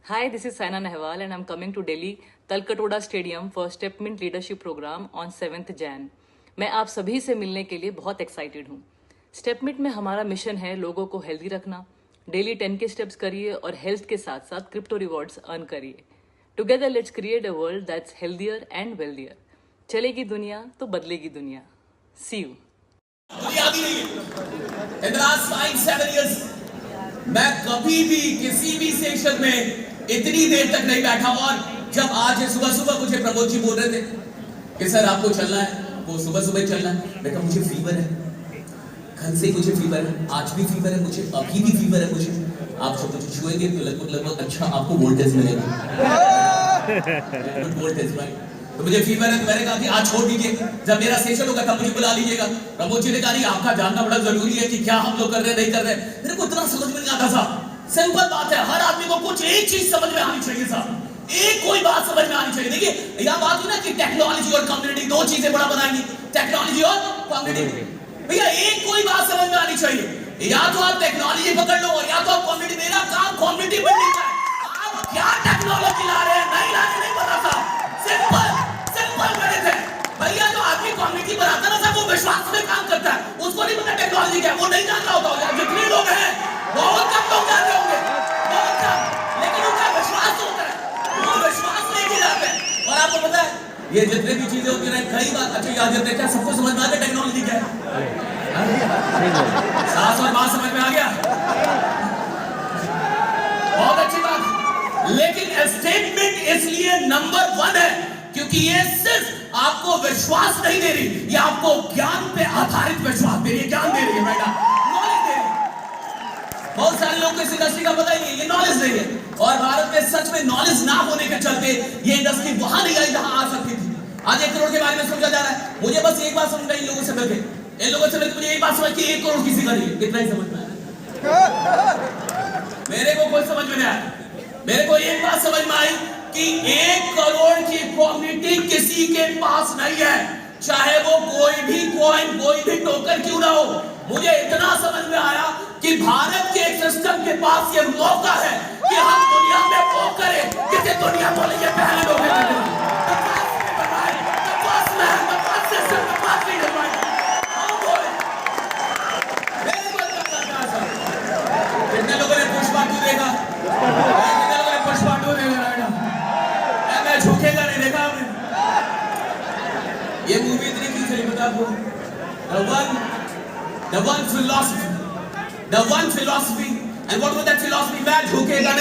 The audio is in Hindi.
Hi, this is Saina Nehwal and I'm coming to Delhi Talkatoda Stadium for StepMint Leadership Program on 7th Jan. मैं आप सभी से मिलने के लिए बहुत एक्साइटेड हूँ। स्टेपमिंट में हमारा मिशन है लोगों को हेल्दी रखना। डेली 10 के स्टेप्स करिए और हेल्थ के साथ साथ क्रिप्टो रिवॉर्ड्स अर्न करिए। Together let's create a world that's healthier and wealthier. चलेगी दुनिया तो बदलेगी दुनिया। सी यू। बुनियादी नहीं है। In the last 5-7 years, मैं कभी भी किसी भी सेशन में इतनी देर तक नहीं बैठा। और जब आज सुबह सुबह मुझे प्रमोद जी बोल रहे थे कि सर आपको चलना है, वो सुबह सुबह चलना है, मैं कहा मुझे फीवर है, कल से मुझे फीवर है, आज भी फीवर है, मुझे अभी भी फीवर है। मुझे आप सब मुझे छुएंगे तो लगभग अच्छा आपको वोल्टेज मिलेगा। Voltage right. तो मुझे फीवर है तो मैंने कहा कि आज छोड़ दीजिए, जब मेरा सेशन होगा तब मुझे बुला लीजिएगा। प्रमोद जी ने कहा आपका जानना बड़ा जरूरी है कि क्या हम लोग कर रहे हैं नहीं कर रहे। मेरे को इतना समझ में नहीं आता साहब। सिंपल बात है, हर आदमी को कुछ एक चीज समझ में आनी चाहिए साहब, एक कोई बात समझ में आनी चाहिए। देखिए यह बात हुई ना कि टेक्नोलॉजी और कम्युनिटी दो चीजें बड़ा बनाएंगी, टेक्नोलॉजी और कम्युनिटी। भैया एक कोई बात समझ में आनी चाहिए, या तो आप टेक्नोलॉजी पकड़ लो और या तो आप कम्युनिटी। मेरा काम कम्युनिटी बिल्डिंग का है। आप क्या टेक्नोलॉजी ला रहे हैं नहीं ला रहे नहीं पता साहब। सिंपल गणित है भैया। जो आदमी कम्युनिटी बनाता है ना साहब, वो विश्वास में काम करता है, उसको नहीं पता टेक्नोलॉजी क्या है, वो नहीं जान रहा होता। जितने लोग हैं बहुत कम लोग जान रहे होंगे, बहुत कम, लेकिन उनका विश्वास होता है, वो विश्वास लेके जाते हैं। और आपको पता है ये जितने भी चीजें होती है कई बार अच्छा याद रहते हैं। क्या सबको समझ में आ गया टेक्नोलॉजी क्या है? सास और मां समझ में आ गया, बहुत अच्छी बात। लेकिन स्टेटमेंट इसलिए नंबर 1 है क्योंकि ये सिर्फ आपको विश्वास नहीं दे रही, ये आपको ज्ञान पे आधारित विश्वास दे रही है, ज्ञान दे रही है बेटा, नॉलेज दे रही है। बहुत सारे लोग को इस इंडस्ट्री का पता ही नहीं, ये नॉलेज नहीं है। और भारत में सच में नॉलेज ना होने के चलते ये इंडस्ट्री वहां नहीं आई जहां आ सकती थी। आज 1 करोड़ के बारे में सोचा जा रहा है। मुझे बस एक बात समझ में इन लोगों से मिलकर, इन लोगों से मिलकर मुझे एक बात समझ कि 1 करोड़ किसी का नहीं है, कितना ही समझ में आया। मेरे को कोई समझ में नहीं आया। मेरे को एक बात समझ में आई कि 1 करोड़ की कम्युनिटी किसी के पास नहीं है, चाहे वो कोई भी कॉइन कोई भी टोकन क्यों ना हो। मुझे इतना समझ में आया कि भारत के सिस्टम के पास ये मौका है कि हम दुनिया में वो करें जिसे दुनिया बोलेंगे पहले लोग कितने लोगों ने पुष्पा 2 देखा? कितने लोगों ने पुष्पा 2 देखा? मैं झुकेगा नहीं देखा आपने? ये मूवी इतनी क्यों चली पता आपको? The one philosophy, and what was that philosophy? मैं झुकेगा नहीं।